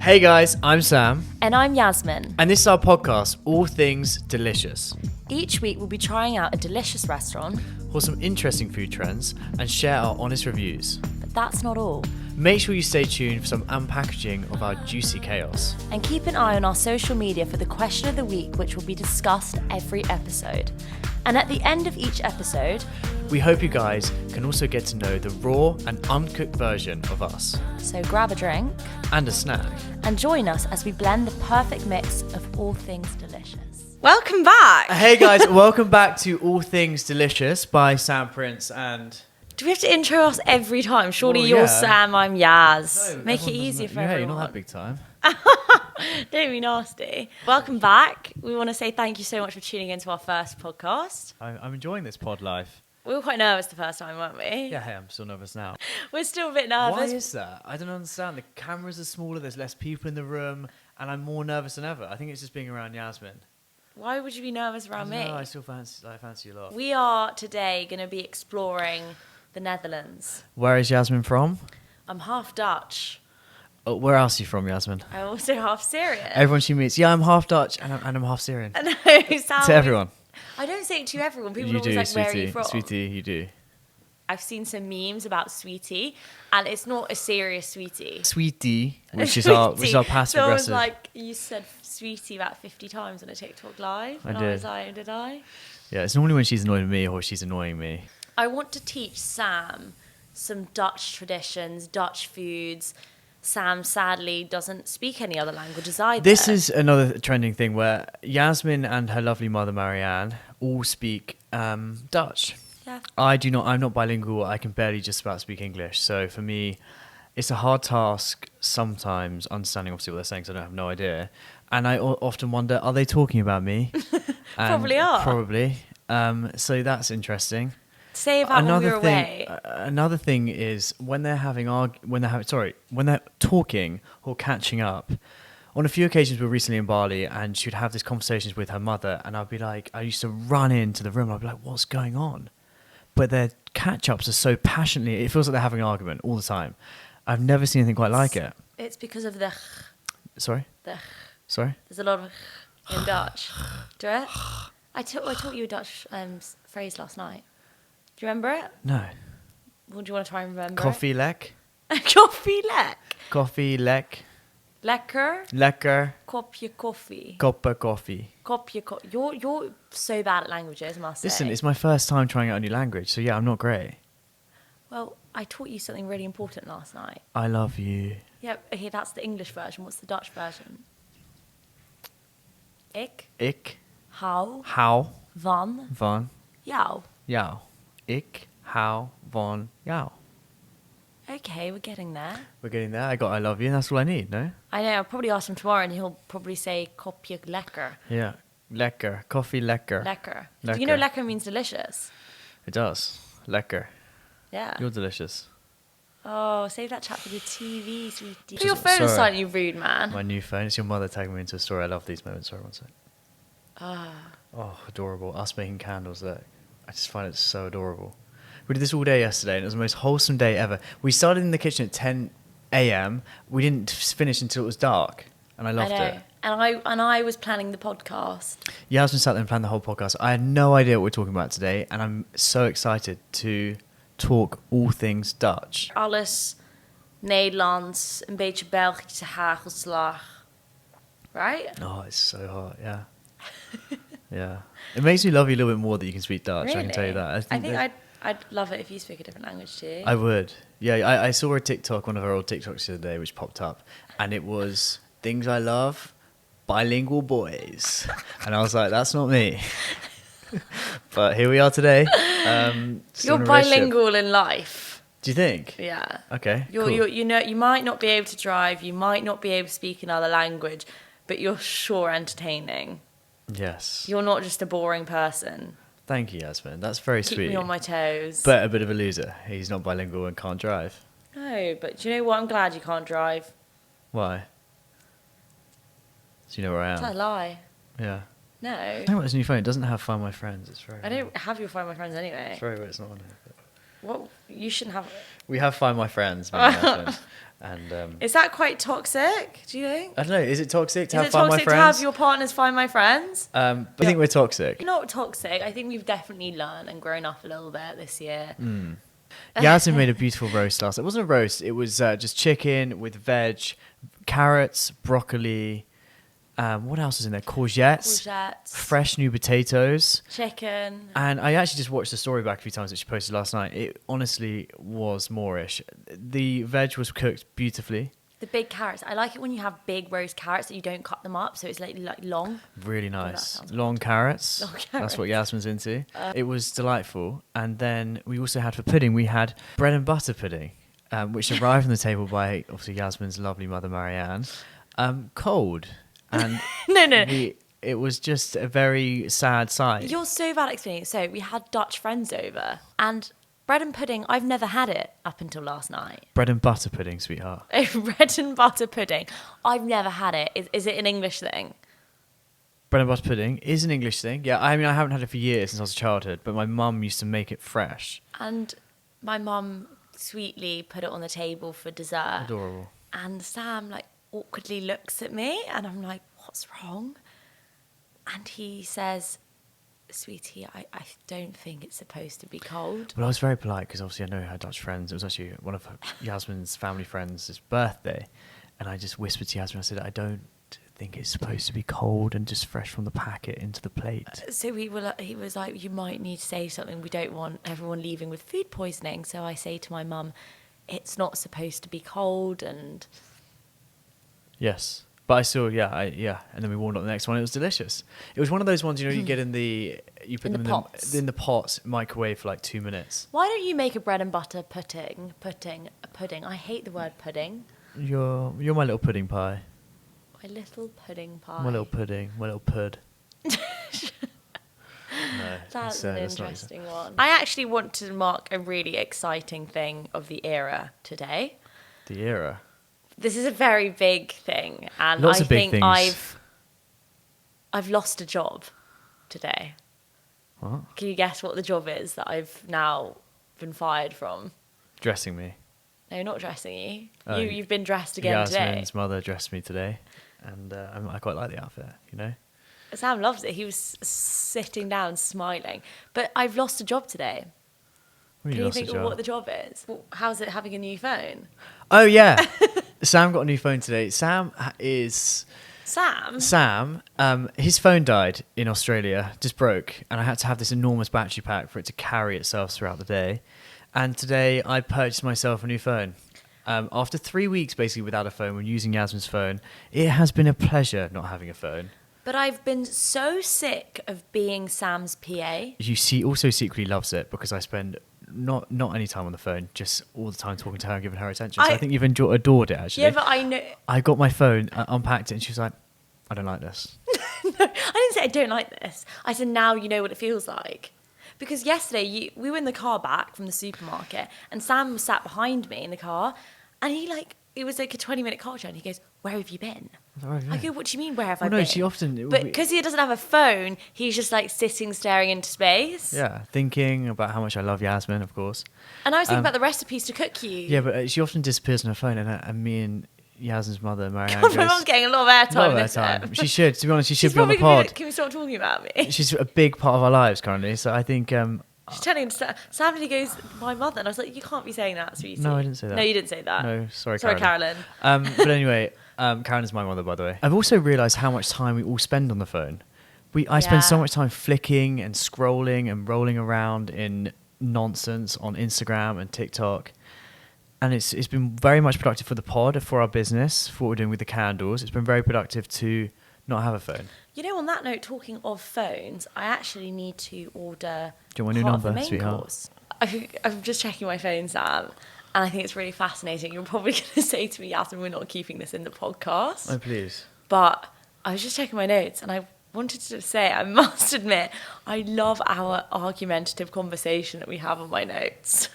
Hey guys, I'm Sam. And I'm Yasmine. And this is our podcast, All Things Delicious. Each week we'll be trying out a delicious restaurant, For some interesting food trends and share our honest reviews. but that's not all. Make sure you stay tuned for some unpackaging of our juicy chaos. And keep an eye on our social media for the question of the week, which will be discussed every episode. And at the end of each episode, We hope you guys can also get to know the raw and uncooked version of us. so grab a drink And a snack. and join us as we blend the perfect mix of all things delicious. Welcome back. Hey guys, welcome back to All Things Delicious by Sam Prince and... Do we have to intro us every time? Surely Well, you're yeah. Sam, I'm Yaz. No, Make it everyone easier doesn't- for Yeah, everyone. you're not that big time. Don't be nasty. Welcome back. We want to say thank you so much for tuning into our first podcast. I'm enjoying this pod life. We were quite nervous the first time, weren't we? Yeah, hey, I'm still nervous now. We're still a bit Why nervous. is that? I don't understand. The cameras are smaller, there's less people in the room, and I'm more nervous than ever. I think it's just being around Yasmine. Why would you be nervous around me? No, I still fancy you a lot. We are today going to be exploring the Netherlands. Where is Yasmine from? I'm half Dutch. Oh, where else are you from, Yasmine? I'm also half Syrian. Everyone she meets, yeah, I'm half Dutch and I'm half Syrian. I know, Sam, To everyone. I don't say it to everyone. People You are always do, like, where are sweetie. you from? Sweetie, you do. I've seen some memes about sweetie, and it's not a serious sweetie. Sweetie, which is our passive So I was aggressive. like, you said sweetie about 50 times on a TikTok live. And I did. was like, did I? Yeah, it's normally when she's annoying me or she's annoying me. I want to teach Sam some Dutch traditions, Dutch foods. Sam sadly doesn't speak any other languages either. This is another trending thing where Yasmine and her lovely mother Marianne all speak Dutch. Yeah. I'm not bilingual. I can barely just about speak English. So for me, it's a hard task sometimes understanding obviously what they're saying because I don't have no idea. And I often wonder, are they talking about me? And Probably are. Probably. So that's interesting. Say about when we were away. Another thing is when they're when they're talking or catching up. On a few occasions, we were recently in Bali, and she would have these conversations with her mother, and I'd be like, I used to run into the room, and I'd be like, what's going on? But their catch-ups are so passionately, it feels like they're having an argument all the time. I've never seen anything quite like it. It's because of the Sorry? the. Sorry? There's a lot of in Dutch. Do it? I taught you a Dutch phrase last night. Do you remember it? No. Well, do you want to try and remember Coffee lek? it? Koffie lek. Coffee lek? Lekker. Lekker? Kopje koffie. Koppa coffee. Kopje koffie. You're so bad at languages, I must Listen, say. it's my first time trying out a new language, so yeah, I'm not great. Well, I taught you something really important last night. I love you. Yeah, okay, that's the English version. What's the Dutch version? Ik hou How van van jou. jou. Ik hou van jou. Okay, we're getting there. We're getting there. I love you, and that's all I need, no? I know, I'll probably ask him tomorrow and he'll probably say kopje lekker. Yeah. Lekker. Coffee lekker. Lekker. Lekker. You know lekker means delicious. It does. Lekker. Yeah. You're delicious. Oh, save that chat for the TV, sweetie. Put Just- your phone sorry. aside, you rude man. My new phone. It's your mother tagging me into a story. I love these moments. Sorry, one sec. Ah. Oh, adorable. Us making candles, look. I just find it so adorable. We did this all day yesterday, and it was the most wholesome day ever. We started in the kitchen at 10 a.m. We didn't finish until it was dark, and I loved I know. it. And I was planning the podcast. Yasmin sat there and planned the whole podcast. I had no idea what we're talking about today, and I'm so excited to talk all things Dutch. Alles Nederlands, een beetje Belgische hagelslag. Right? Oh, it's so hot, yeah. Yeah. It makes me love you a little bit more that you can speak Dutch, I can tell you that. I think I'd love it if you speak a different language too. I would. Yeah, I saw a TikTok, one of our old TikToks the other day, which popped up, and it was things I love, bilingual boys. And I was like, that's not me. But here we are today. Still You're in a relationship. bilingual in life. Do you think? Yeah. Okay. You're, cool. you know, you might not be able to drive, you might not be able to speak another language, but you're sure entertaining. Yes. You're not just a boring person. Thank you, Yasmin. That's very Keep sweet. me on my toes. But a bit of a loser. He's not bilingual and can't drive. No, but do you know what? I'm glad you can't drive. Why? So you know where I It's a am. lie. Yeah. No. I think about this new phone. It doesn't have Find My Friends. It's very. I don't have your Find My Friends anyway. It's very weird. It's not on here. But What? You shouldn't have. we have Find My Friends. Me and Yasmin. And Is that quite toxic, do you think? I don't know. Is it toxic to Is have it Find My toxic to have Friends? your partners find my friends? I think we're toxic. Not toxic. I think we've definitely learned and grown up a little bit this year. Yasmine made a beautiful roast last. It wasn't a roast. It was just chicken with veg, carrots, broccoli. What else is in there? Courgettes, fresh new potatoes, chicken. And I actually just watched the story back a few times that she posted last night. It honestly was Moorish. The veg was cooked beautifully. The big carrots. I like it when you have big roast carrots that you don't cut them up, so it's like long. Really nice. Long carrots. That's what Yasmine's into. It was delightful. And then we also had for pudding, we had bread and butter pudding, which arrived on the table by obviously Yasmine's lovely mother, Marianne, cold. And it was just a very sad sight. You're so bad at explaining it. So we had Dutch friends over, and bread and pudding, I've never had it up until last night. Bread and butter pudding, sweetheart. Bread and butter pudding. I've never had it. Is it an English thing? Bread and butter pudding is an English thing. Yeah, I mean, I haven't had it for years since I was a childhood, but my mum used to make it fresh. And my mum sweetly put it on the table for dessert. Adorable. And Sam, awkwardly looks at me, and I'm like, what's wrong? And he says, sweetie, I don't think it's supposed to be cold. Well, I was very polite because obviously I know her Dutch friends. It was actually one of Yasmine's family friends' birthday. And I just whispered to Yasmine, I said, I don't think it's supposed to be cold and just fresh from the packet into the plate. So he was like, you might need to say something. We don't want everyone leaving with food poisoning. So I say to my mum, it's not supposed to be cold. And yes. But I still, and then we warmed up the next one. It was delicious. It was one of those ones, you put them in the pot, microwave for 2 minutes. Why don't you make a bread and butter pudding? I hate the word pudding. You're my little pudding pie. My little pudding pie. My little pudding. My little pud. No, that's an interesting one. I actually want to mark a really exciting thing of the era today. The era? This is a very big thing, and Lots I of big think things. I've lost a job today. What? Can you guess what the job is that I've now been fired from? Dressing me. No, not dressing you. You've been dressed again today. Yasmine's mother dressed me today, and I quite like the outfit, Sam loves it. He was sitting down smiling. But I've lost a job today. Can you think of what the job is? How's it having a new phone? Oh, yeah. Sam got a new phone today. Sam, his phone died in Australia, just broke, and I had to have this enormous battery pack for it to carry itself throughout the day. And today I purchased myself a new phone. After 3 weeks basically without a phone, when using Yasmine's phone, it has been a pleasure not having a phone. But I've been so sick of being Sam's PA. Also secretly loves it because I spend not any time on the phone, just all the time talking to her and giving her attention. So I think you've adored it, actually. Yeah, but I know. I got my phone, unpacked it, and she was like, I don't like this. No, I didn't say I don't like this. I said, now you know what it feels like. Because yesterday, we were in the car back from the supermarket, and Sam was sat behind me in the car, and it was like a 20-minute car journey. He goes, where have you been? I go, what do you mean, where have I been? No, she often... But because he doesn't have a phone, he's just sitting, staring into space. Yeah, thinking about how much I love Yasmine, of course. And I was thinking about the recipes to cook you. Yeah, but she often disappears on her phone, and me and Yasmine's mother, Marianne, God, my mum's getting a lot of airtime. She should, to be honest, she should be on the pod. Can we stop talking about me? She's a big part of our lives currently, so I think... She's telling Sam, and he goes, my mother. And I was like, you can't be saying that, sweetie. No, I didn't say that. No, you didn't say that. No, sorry, Carolyn. But anyway, Karen is my mother, by the way. I've also realised how much time we all spend on the phone. I spend so much time flicking and scrolling and rolling around in nonsense on Instagram and TikTok. And it's been very much productive for the pod, for our business, for what we're doing with the candles. It's been very productive to not have a phone. On that note, talking of phones, I actually need to order Do you want a new number, sweetheart? I'm just checking my phone, Sam, and I think it's really fascinating. You're probably going to say to me, Yasmine, we're not keeping this in the podcast. Oh, please. But I was just checking my notes, and I wanted to say, I must admit, I love our argumentative conversation that we have on my notes.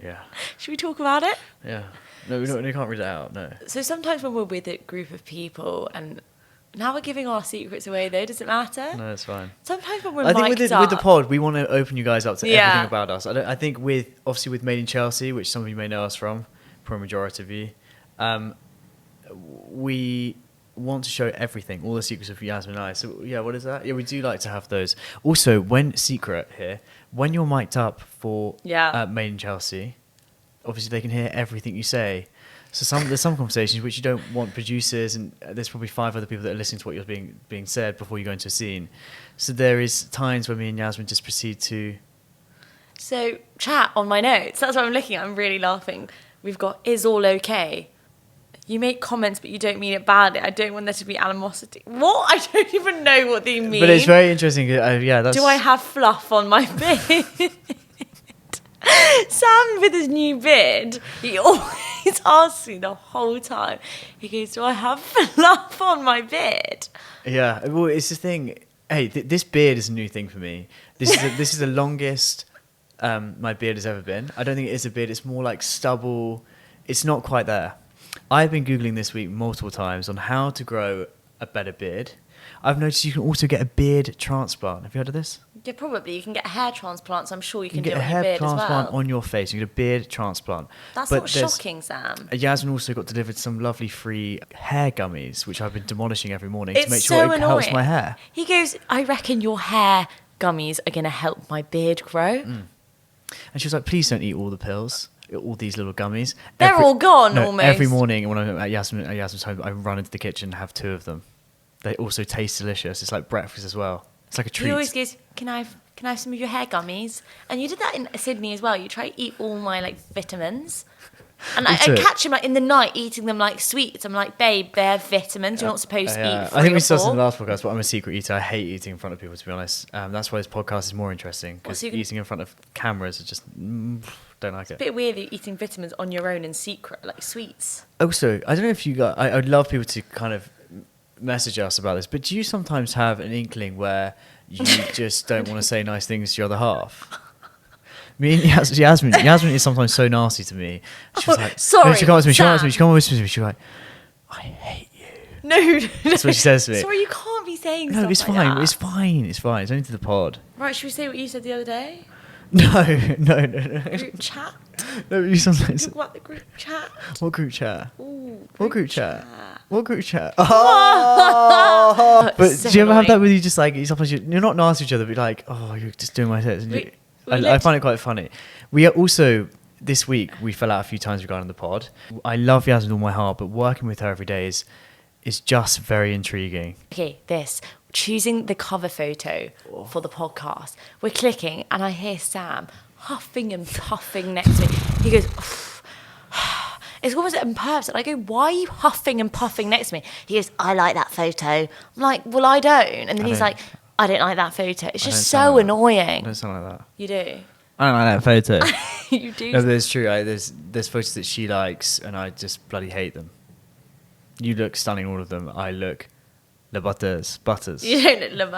Yeah. Should we talk about it? Yeah. No, we can't read it out, no. So sometimes when we're with a group of people, and now we're giving our secrets away, though, does it matter? No, it's fine. Sometimes when we're I think with the pod, we want to open you guys up to everything about us. I think with Made in Chelsea, which some of you may know us from, probably a majority of you, we want to show everything, all the secrets of Yasmine and I. So yeah, what is that? Yeah, we do like to have those. Also, when you're mic'd up for Made in Chelsea, obviously they can hear everything you say. So there's some conversations which you don't want producers, and there's probably 5 other people that are listening to what you're being said before you go into a scene. So there is times when me and Yasmine just proceed to. So chat on my notes. That's what I'm looking at. I'm really laughing. We've got is all okay. You make comments, but you don't mean it badly. I don't want there to be animosity. What? I don't even know what they mean. But it's very interesting. That's. Do I have fluff on my beard? Sam, with his new beard, he always asks me the whole time. He goes, "Do I have fluff on my beard?" Yeah. Well, it's the thing. Hey, this beard is a new thing for me. This is the longest my beard has ever been. I don't think it is a beard. It's more like stubble. It's not quite there. I've been Googling this week multiple times on how to grow a better beard. I've noticed you can also get a beard transplant. Have you heard of this? Yeah, probably. You can get a hair transplant, so I'm sure you can do get it a on your hair beard as transplant well. on your face. You get a beard transplant. That's not shocking, Sam. Yasmine also got delivered some lovely free hair gummies, which I've been demolishing every morning It's to make so sure it annoying. helps my hair. He goes, "I reckon your hair gummies are going to help my beard grow." And she was like, "Please don't eat all the pills, all these little gummies." They're all gone almost. Every morning when I'm at Yasmine's home, I run into the kitchen and have 2 of them. They also taste delicious. It's like breakfast as well. It's like a treat. He always goes, can I have some of your hair gummies? And you did that in Sydney as well. You try to eat all my like vitamins. And I catch him like in the night eating them like sweets. I'm like, babe, they're vitamins. You're not supposed to eat 3 I think we or saw this in 4. the last podcast, but I'm a secret eater. I hate eating in front of people, to be honest. That's why this podcast is more interesting, because eating in front of cameras is just don't like it. It's a bit weird eating vitamins on your own in secret, like sweets. Also, I don't know if you got. I'd love people to kind of message us about this, but do you sometimes have an inkling where you just don't want to say nice things to your other half? Me and Yasmine is sometimes so nasty to me. She was like, sorry, no, she comes to me, she Sam. comes to me, she's like, "I hate you." No, That's what she says to me. Sorry, you can't be saying No, stuff it's like fine. that. It's fine. It's fine. It's only to the pod. Right, should we say what you said the other day? No. Group chat? No, you sometimes. Talk about the group chat? What group chat? Ooh, What group chat? What group chat? Oh! But So do you ever have that annoying. with you? Just like sometimes you're not nasty to each other, but you're like, "Oh, you're just doing my tits." I find it quite funny. We are also this week we fell out a few times regarding the pod. I love Yasmine with all my heart, but working with her every day is just very intriguing. Okay, choosing the cover photo for the podcast. We're clicking, and I hear Sam huffing and puffing next to me. He goes, it's almost on purpose. And I go, "Why are you huffing and puffing next to me?" He goes, "I like that photo." I'm like, "Well, I don't." And then he's like, "I don't like that photo." It's just so annoying. Don't sound like that. You do. I don't like that photo. You do. No, but it's true. There's photos that she likes, and I just bloody hate them. You look stunning, all of them. I look butters. You don't look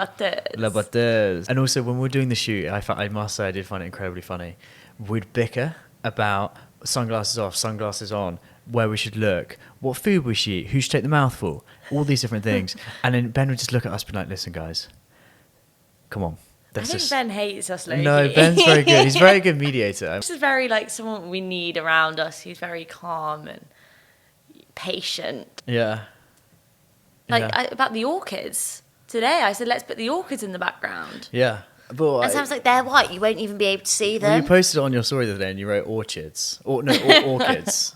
le Butters. And also, when we were doing the shoot, I must say I did find it incredibly funny. We'd bicker about sunglasses off, sunglasses on, where we should look, what food we should eat, who should take the mouthful, all these different things. And then Ben would just look at us and be like, "Listen, guys, come on." I think Ben hates us, Loki. No, Ben's very good. He's a very good mediator. This is very like someone we need around us who's very calm and patient. Yeah. Like Yeah. about the orchids. Today I said, let's put the orchids in the background. Yeah. But And Sam's like, they're white, you won't even be able to see well, them. you posted it on your story the other day and you wrote orchids. Orchids.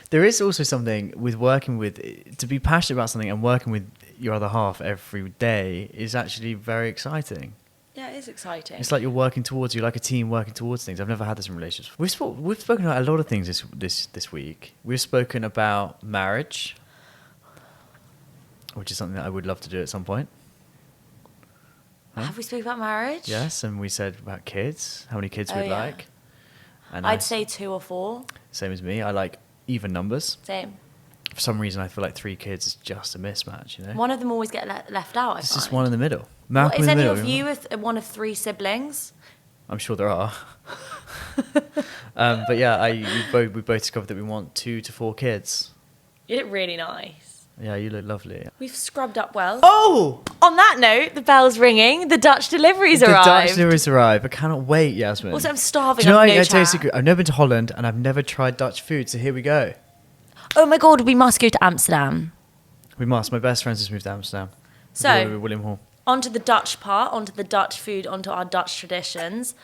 There is also something with working with, to be passionate about something and working with your other half every day is actually very exciting. Yeah, it is exciting. It's like you're working towards, you're like a team working towards things. I've never had this in relationships. We've spoken about a lot of things this week. We've spoken about marriage, which is something that I would love to do at some point. Huh? Have we spoken about marriage? Yes, and we said about kids, how many kids Oh, we'd yeah. like. And I'd say 2 or 4. same as me. I like even numbers. Same. For some reason, I feel like 3 kids is just a mismatch, you know? One of them always get left out, I It's find. just one in the middle. Well, Malcolm is in the any middle. of you one of 3 siblings? I'm sure there are. But yeah, we both discovered that we want 2 to 4 kids. You look really nice. Yeah, you look lovely. We've scrubbed up well. Oh! On that note, the bell's ringing. The Dutch deliveries The arrived. Dutch deliveries arrived. I cannot wait, Yasmine. Also, I'm starving. Do you know, I've no I tell you a chat. secret. I've never been to Holland and I've never tried Dutch food, so here we go. Oh my God, we must go to Amsterdam. We must. My best friends just moved to Amsterdam. So, William Hall. onto the Dutch part, onto the Dutch food, onto our Dutch traditions.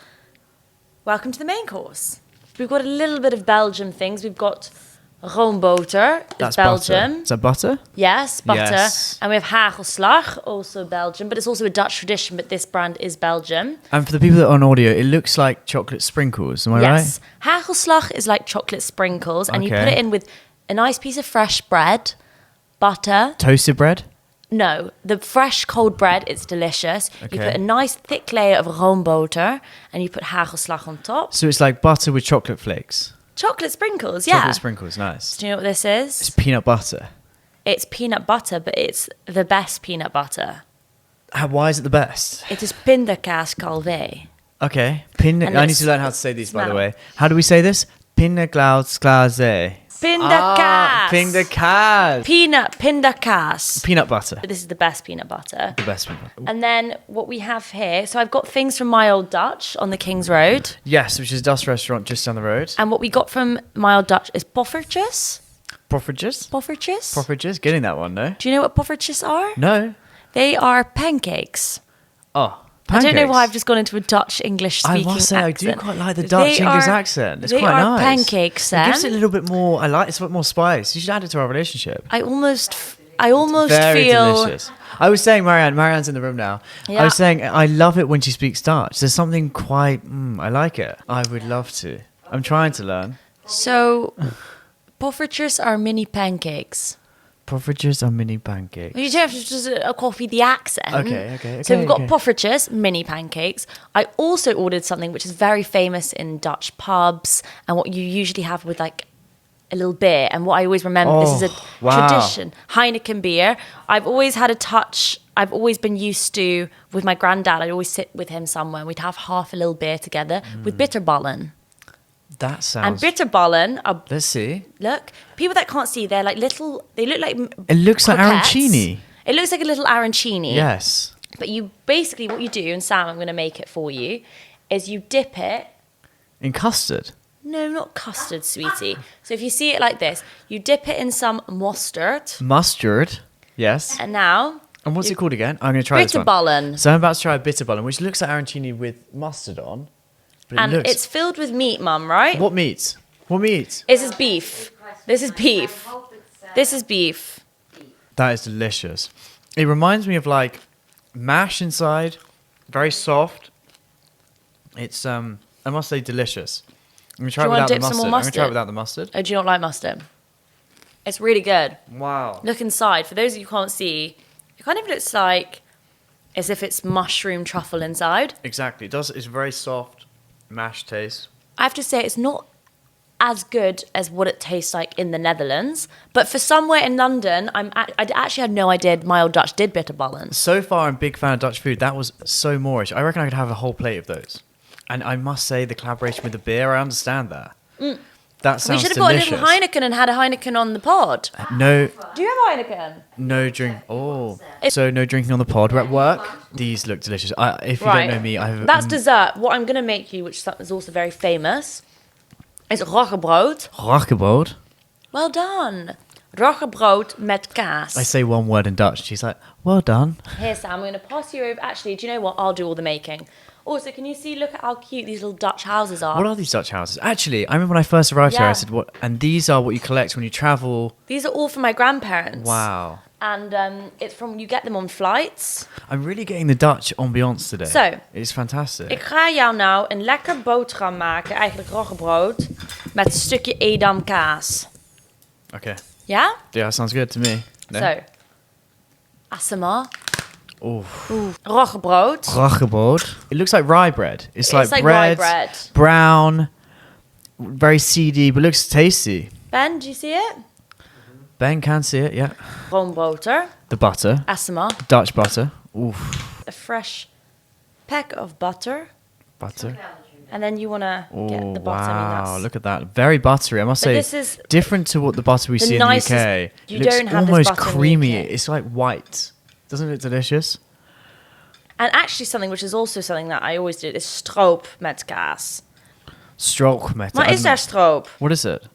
Welcome to the main course. We've got a little bit of Belgium things. We've got roomboter, That's Belgium. butter. Is that butter? Yes, butter. Yes. And we have hagelslag, also Belgium, but it's also a Dutch tradition, but this brand is Belgium. And for the people that are on audio, it looks like chocolate sprinkles. Am I Yes. right? Hagelslag is like chocolate sprinkles, and you Okay. put it in with a nice piece of fresh bread, butter. Toasted bread? No, the fresh cold bread, it's delicious. You Okay. put a nice thick layer of roomboter, and you put hagelslag on top. So it's like butter with chocolate flakes. Chocolate sprinkles, yeah. Chocolate sprinkles, nice. Do you know what this It's is? peanut butter. It's peanut butter, but it's the best peanut butter. Why is it the best? It is pindakaas calvé. Okay. And I need it's to learn how to say these, by the smell. way. How do we say this? Pindakaas. Pindakaas. Pindakaas. Pindakaas. Peanut butter. But this is the best peanut butter. The best one. And then what we have here, so I've got things from My Old Dutch on the King's Road. Yes, which is a Dutch restaurant just down the road. And what we got from My Old Dutch is poffertjes. Poffertjes? Poffertjes? Poffertjes? Getting that one, no? Do you know what poffertjes are? No. They are pancakes. Oh, I don't know pancakes. why I've just gone into a Dutch English I speaking must say, I do accent. quite like the Dutch They English are- accent. It's they quite are nice. pancakes, It gives it Sam. a little bit more. It's a bit more spice. You should add it to our relationship. I almost Very feel delicious. I was saying, Marianne's in the room now. Yeah. I was saying, I love it when she speaks Dutch. There's something quite, I like it. I would love to. I'm trying to learn. so. Poffertjes are mini pancakes. Poffertjes are mini pancakes. You don't have to just copy the accent. Okay, So we've got okay. poffertjes, mini pancakes. I also ordered something which is very famous in Dutch pubs and what you usually have with like a little beer. And what I always remember, this is a wow. tradition, Heineken beer. I've always had a touch. I've always been used to, with my granddad, I'd always sit with him somewhere and we'd have half a little beer together with bitterballen. That And sounds... bitterballen are, Let's see. look, people that can't see, they're like little, they look like It looks like croquettes. arancini. It looks like a little arancini. Yes. But you basically, what you do, and Sam, I'm going to make it for you, is you dip it. In custard. No, not custard, sweetie. So if you see it like this, you dip it in some mustard. Mustard. Yes. And now, And what's it called again? I'm going to try this one. bitterballen. So I'm about to try a bitterballen, which looks like arancini with mustard on. But And looks... it's filled with meat, Mum, right? What meat? What meat? This is beef. This is beef. This is beef. That is delicious. It reminds me of like mash inside, very soft. It's I must say delicious. I'm gonna try Do it you wanna without the dip some mustard. more I'm gonna try it mustard? without the mustard. Oh, do you not like mustard? It's really good. Wow. Look inside. For those of you who can't see, it kind of looks like as if it's mushroom truffle inside. Exactly. It does. It's very soft mash taste. I have to say it's not as good as what it tastes like in the Netherlands. But for somewhere in London, I actually had no idea My Old Dutch did bitterballen. So far, I'm a big fan of Dutch food. That was so Moorish. I reckon I could have a whole plate of those. And I must say, the collaboration with the beer, I understand that. That We sounds should have got a delicious. little Heineken and had a Heineken on the pod. No, Do you have Heineken? no drink. Oh, so no drinking on the pod. We're at work. These look delicious. If you Right. don't know me, I have. That's dessert. What I'm going to make you, which is also very famous, is roggebrood. Roggebrood. Well done. Roggebrood met kaas. I say one word in Dutch. She's like, well done. Here, Sam, I'm going to pass you over. Actually, do you know what? I'll do all the making. Also, can you see, look at how cute these little Dutch houses are. What are these Dutch houses? Actually, I remember when I first arrived here, I Yeah. said, what? And these are what you collect when you travel. These are all from my grandparents. Wow. And it's from, you get them on flights. I'm really getting the Dutch ambiance today. Zo. It's fantastic. Ik ga jou nou een lekker boterham maken, eigenlijk roggebrood, met een stukje Edam kaas. Okay. Ja? Yeah, sounds good to me. No? Zo. ASMR. Ooh. Roggebrood. Roggebrood. It looks like rye bread. It's like like bread, rye bread. brown, very seedy, but looks tasty. Ben, do you see it? Ben can see it, yeah. Roomboter. The butter. ASMR. Dutch butter. Oof. A fresh peck of butter. Butter. And then you want to Oh, get the butter. I mean, wow. that's Look at that. Very buttery. I must But say, this is different to what the butter we the see in nicest- the UK. you It looks don't have this almost butter in the creamy. UK. It's like white. Doesn't it look delicious? And actually something which is also something that I always do is stroop met kaas. Stroopwafels. Maar is there stroop? What is it?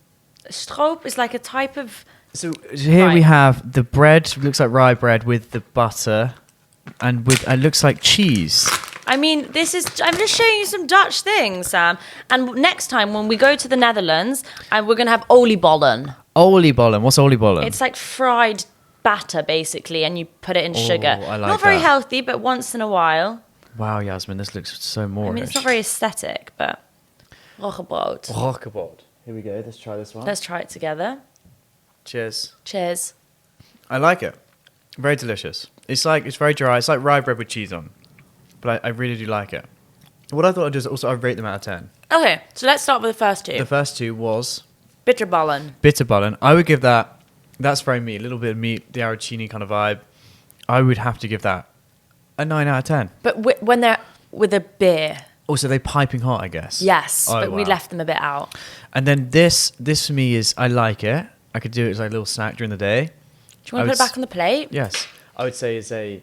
Stroop is like a type of So here we Right. have the bread. Looks like rye bread with the butter, and with it looks like cheese. I mean, I'm just showing you some Dutch things, Sam. And next time when we go to the Netherlands, we're going to have oliebollen. Oliebollen. What's oliebollen? It's like fried batter, basically, and you put it in sugar. I like Not very that. healthy, but once in a while. Wow, Yasmine, this looks so Moorish. I mean, it's not very aesthetic, but... Roggebrood. Rockabod. Here we go. Let's try this one. Let's try it together. Cheers. Cheers. I like it. Very delicious. It's very dry. It's like rye bread with cheese on. But I really do like it. What I thought I'd do is also I'd rate them out of 10. Okay, so let's start with the first two. The first two was Bitterballen. Bitterballen. I would give that, that's very meat, a little bit of meat, the arancini kind of vibe. I would have to give that a 9 out of 10. But when they're with a beer. Also, they piping hot, I guess. Yes, Oh, but we wow. left them a bit out. And then this for me is, I like it. I could do it as like a little snack during the day. Do you want to put it back on the plate? Yes. I would say it's a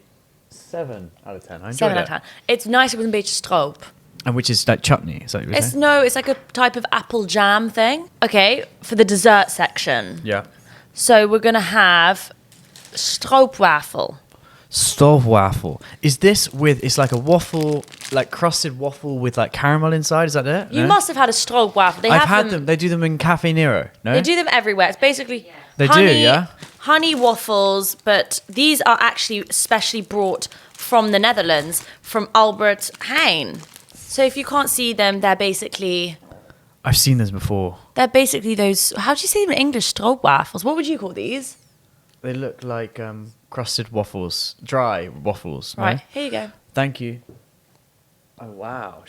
7 out of 10. I enjoyed 7 out it. of 10. It's nicer with a bit of stroop. And which is like chutney, is that what you were saying? It's like a type of apple jam thing. Okay, for the dessert section. Yeah. So we're going to have stroopwafel. Stroopwafel. Is this with, it's like a waffle, like crusted waffle with like caramel inside, is that it? You No? must have had a stroopwafel. I've had them. They do them in Cafe Nero, no? They do them everywhere. It's basically They do, honey, yeah? honey waffles, but these are actually specially brought from the Netherlands, from Albert Heijn. So if you can't see them, they're basically I've seen this before. those. How do you say them in English? Stroopwafels. What would you call these? They look like crusted waffles, dry waffles. no? Right, here you go. Thank you. Oh wow!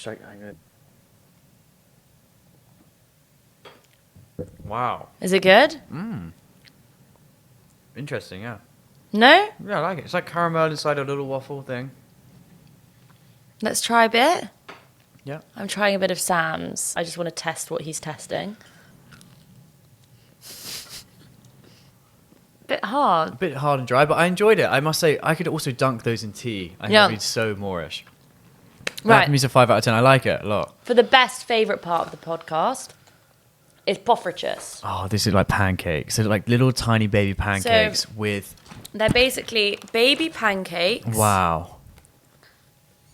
Wow. Is it good? Interesting. Yeah. No? Yeah, I like it. It's like caramel inside a little waffle thing. Let's try a bit. Yeah. I'm trying a bit of Sam's. I just want to test what he's testing. Bit hard. A bit hard and dry, but I enjoyed it. I must say, I could also dunk those in tea. I think Yeah. that'd be so Moorish. Right. That for me is a 5 out of 10. I like it a lot. For the best favourite part of the podcast is Poffertjes. Oh, this is like pancakes. They're like little tiny baby pancakes with. They're basically baby pancakes. Wow.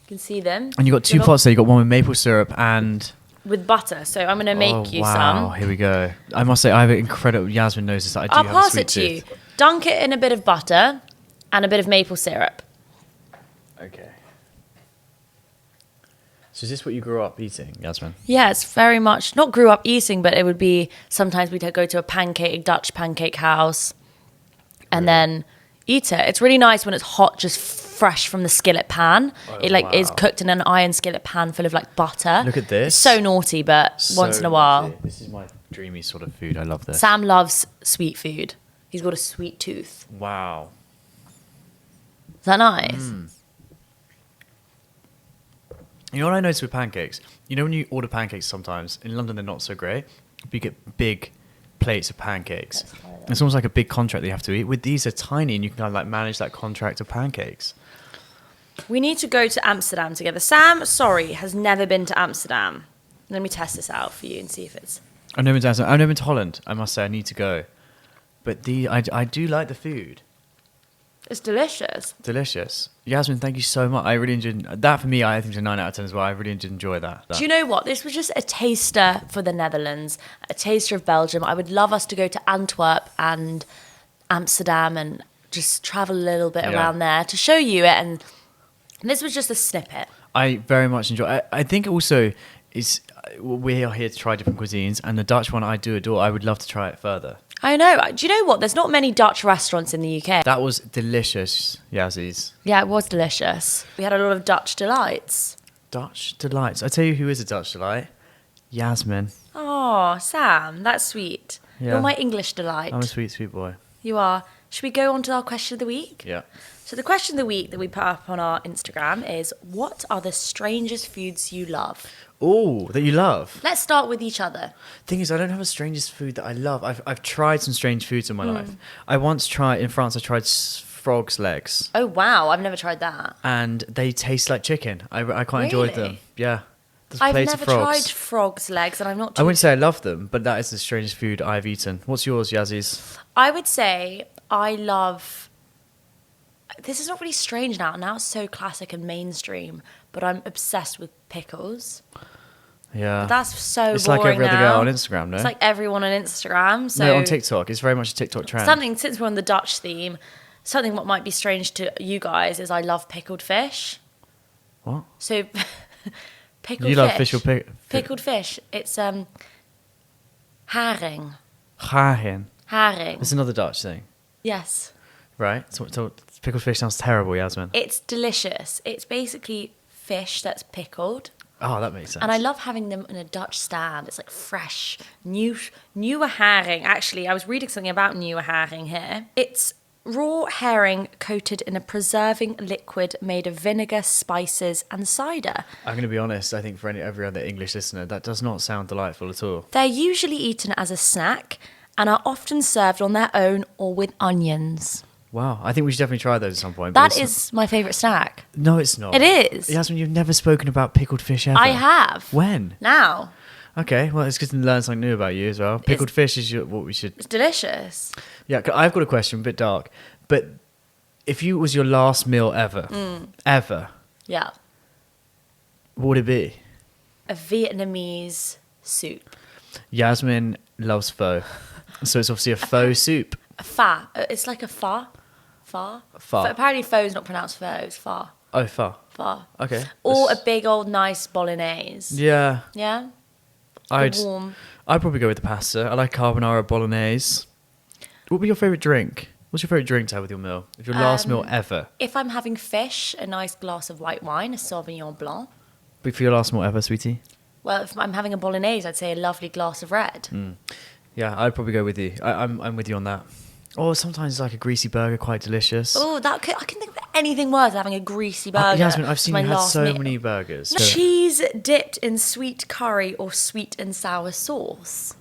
You can see them. And you got two Little- pots there. You got one with maple syrup and. with butter. So I'm going to make you wow. some. Here we go. I must say, I have an incredible. Yasmine knows this. I do I'll have a pass sweet it to you. tooth. Dunk it in a bit of butter and a bit of maple syrup. Okay. So is this what you grew up eating, Yasmine? Yeah, it's very much not grew up eating, but it would be sometimes we'd go to a Dutch pancake house and then eat it. It's really nice when it's hot, just fresh from the skillet pan. It is wow. cooked in an iron skillet pan full of like butter. Look at this. It's so naughty, but once in a while. This is my dreamy sort of food. I love this. Sam loves sweet food. He's got a sweet tooth. Wow. Is that nice? You know what I noticed with pancakes? You know when you order pancakes sometimes, in London they're not so great, but you get big plates of pancakes. Let's try them. It's almost like a big contract that you have to eat. With these, they're tiny and you can kind of like manage that contract of pancakes. We need to go to Amsterdam together. Sam, sorry, has never been to Amsterdam. Let me test this out for you and see if it's... I've never been to Holland. I must say, I need to go. But I do like the food. It's delicious. Delicious. Yasmine, thank you so much. I really enjoyed that. For me, I think it's a 9 out of 10 as well. I really did enjoy that. Do you know what? This was just a taster for the Netherlands, a taster of Belgium. I would love us to go to Antwerp and Amsterdam and just travel a little bit around there to show you it. And this was just a snippet. I very much enjoy. I think also is we are here to try different cuisines, and the Dutch one I do adore. I would love to try it further. I know. Do you know what? There's not many Dutch restaurants in the UK. That was delicious, Yazzies. Yeah, it was delicious. We had a lot of Dutch delights. Dutch delights. I tell you who is a Dutch delight. Yasmine. Oh, Sam, that's sweet. Yeah. You're my English delight. I'm a sweet, sweet boy. You are. Should we go on to our question of the week? Yeah. So the question of the week that we put up on our Instagram is, what are the strangest foods you love? Oh, that you love. Let's start with each other. Thing is, I don't have a strangest food that I love. I've tried some strange foods in my life. I once tried in France. I tried frog's legs, Oh, wow. I've never tried that. and they taste like chicken. I quite enjoyed them. Really? Yeah, There's I've plates never of frogs. tried frog's legs, and I'm not I too... wouldn't say I love them, but that is the strangest food I've eaten. What's yours, Yazzies? I would say I love... This is not really strange now. Now it's so classic and mainstream, but I'm obsessed with pickles. Yeah. But that's so It's boring like every other now. girl on Instagram, no? It's like everyone on Instagram. So No, on TikTok. It's very much a TikTok trend. something, since we're on the Dutch theme, something what might be strange to you guys is I love pickled fish. What? So pickled You fish. love fish or Pickled fish. It's haring. Haring. Haring. It's another Dutch thing, Yes. right? So pickled fish sounds terrible, Yasmin. It's delicious. It's basically fish that's pickled. Oh, that makes sense. And I love having them in a Dutch stand. It's like fresh, newer herring. Actually, I was reading something about newer herring here. It's raw herring coated in a preserving liquid made of vinegar, spices, and cider. I'm going to be honest. I think for every other English listener, that does not sound delightful at all. They're usually eaten as a snack and are often served on their own or with onions. Wow. I think we should definitely try those at some point. but That it's is my favourite snack. No, it's not. It is. Yasmin, you've never spoken about pickled fish ever. I have. When? Now. Okay, well, it's good to learn something new about you as well. Pickled fish is what we should... It's delicious. Yeah, I've got a question, a bit dark. But if it was your last meal ever, Yeah. what would it be? A Vietnamese soup. Yasmin loves pho. So it's obviously a faux soup. A pho. It's like a pho. Pho. Pho. Apparently pho is not pronounced pho, it's pho. Oh, pho. Pho. Okay. Or a big old nice bolognese. Yeah. Yeah? I'd Warm. probably go with the pasta. I like carbonara bolognese. What would be your favourite drink? What's your favourite drink to have with your meal? If your last meal ever. If I'm having fish, a nice glass of white wine, a Sauvignon Blanc. But for your last meal ever, sweetie? Well, if I'm having a bolognese, I'd say a lovely glass of red. Yeah, I'd probably go with you. I'm with you on that. Or sometimes it's like a greasy burger, quite delicious. Oh, I can think of anything worse than having a greasy burger. Yasmin, I've seen as you my had last so meal. many burgers. Cheese dipped in sweet curry or sweet and sour sauce.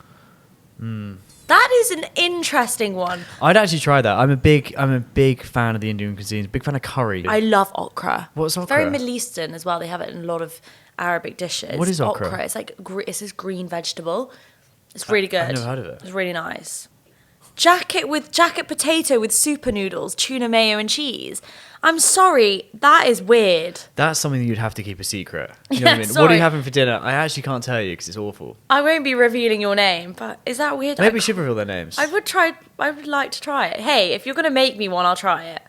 That is an interesting one. I'd actually try that. I'm a big fan of the Indian cuisine. Big fan of curry. I love okra. What's It's very okra? Middle Eastern as well. They have it in a lot of Arabic dishes. What is okra? It's like it's this green vegetable. It's really good. I've never heard of it. It's really nice. Jacket potato with super noodles, tuna mayo and cheese. I'm sorry, that is weird. That's something that you'd have to keep a secret. You know Yeah, what I mean? What are sorry. you having for dinner? I actually can't tell you because it's awful. I won't be revealing your name, but is that weird? Maybe we should reveal their names. I would like to try it. Hey, if you're gonna make me one, I'll try it.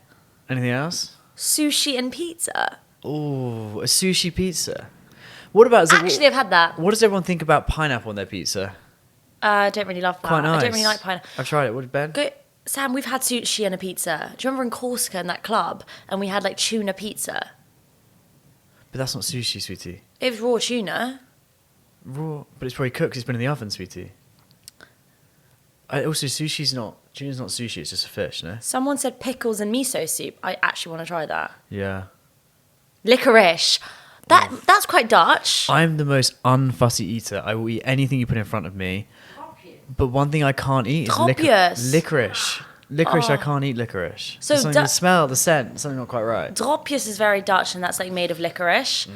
Anything else? Sushi and pizza. Oh, a sushi pizza. What about... Actually, I've had that. What does everyone think about pineapple on their pizza? I don't really love that. Quite nice. I don't really like pineapple. I've tried it. What did Ben? Sam, we've had sushi and a pizza. Do you remember in Corsica in that club? And we had like tuna pizza. But that's not sushi, sweetie. It was raw tuna. Raw, but it's probably cooked. It's been in the oven, sweetie. Also, tuna's not sushi. It's just a fish, no? Someone said pickles and miso soup. I actually want to try that. Yeah. Licorice. That's quite Dutch. I'm the most unfussy eater. I will eat anything you put in front of me. But one thing I can't eat is Dropjes. licorice. Licorice, I can't eat licorice. So There's something, the smell, the scent, something not quite right. Dropjes is very Dutch, and that's like made of licorice.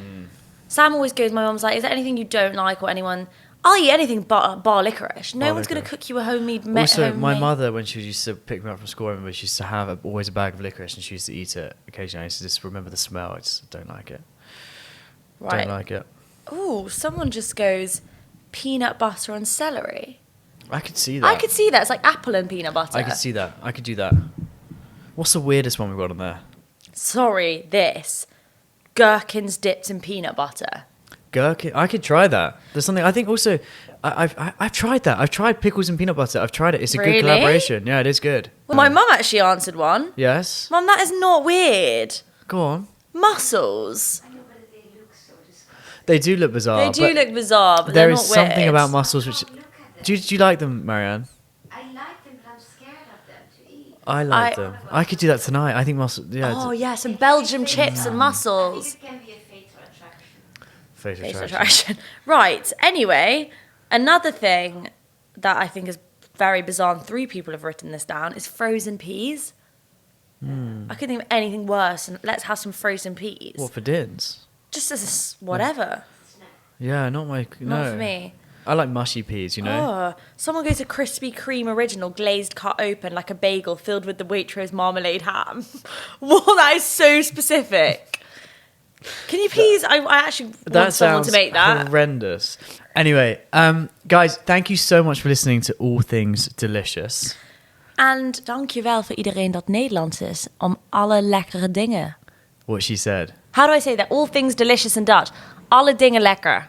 Sam always goes, my mum's like, is there anything you don't like or anyone... I'll eat anything but bar licorice. No Bar one's going to licorice. cook you a homemade... Also, my mother, when she used to pick me up from school, I remember she used to have always a bag of licorice and she used to eat it occasionally. I used to just remember the smell. I just don't like it. Right. Don't like it. Ooh, someone just goes, peanut butter and celery. I could see that. I could see that. It's like apple and peanut butter. I could see that. I could do that. What's the weirdest one we've got on there? Sorry, this. Gherkins dipped in peanut butter. Gherkin. I could try that. There's something. I think also, I've tried that. I've tried pickles and peanut butter. I've tried it. It's a Really? good collaboration. Yeah, it is good. Well, my mum actually answered one. Yes. Mum, that is not weird. Go on. Mussels. They do look bizarre. They do but look bizarre, but there they're is not something weird. about mussels which. Do you like them, Marianne? I like them, but I'm scared of them to eat. I like I- them. I could do that tonight. I think mussels. Yeah. Oh, yeah, some Belgium chips and I think mussels. it can be a fatal attraction. Facial Facial attraction. attraction. Right, anyway, another thing that I think is very bizarre, and 3 people have written this down, is frozen peas. I couldn't think of anything worse, and let's have some frozen peas. What for dins? Just as whatever. Yeah, not my... No. Not for me. I like mushy peas, you know? Oh, someone goes to Krispy Kreme original glazed cut open like a bagel filled with the Waitrose marmalade ham. Well, that is so specific. Can you please? I actually want That someone sounds to make that. horrendous. Anyway, guys, thank you so much for listening to All Things Delicious. And dankjewel voor iedereen dat Nederlands is om alle lekkere dingen. What she said. How do I say that? All things delicious in Dutch. Alle dingen lekker.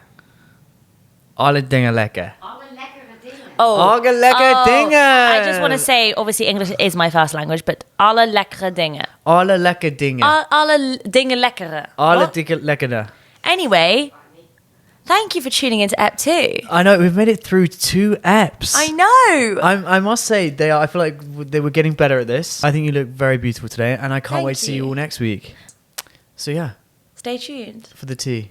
Alle dingen lekker. Alle lekkere dingen. Oh, Alle lekkere dingen. I just want to say, obviously English is my first language, but alle lekkere dingen. Alle lekker dingen. Alle dingen lekkere. Alle What? dingen lekkere. Anyway, thank you for tuning into Ep 2. I know, we've made it through 2 eps. I know. I must say, I feel like they were getting better at this. I think you look very beautiful today, and I can't Thank wait to see you you. all next week. So yeah, Stay tuned. for the tea.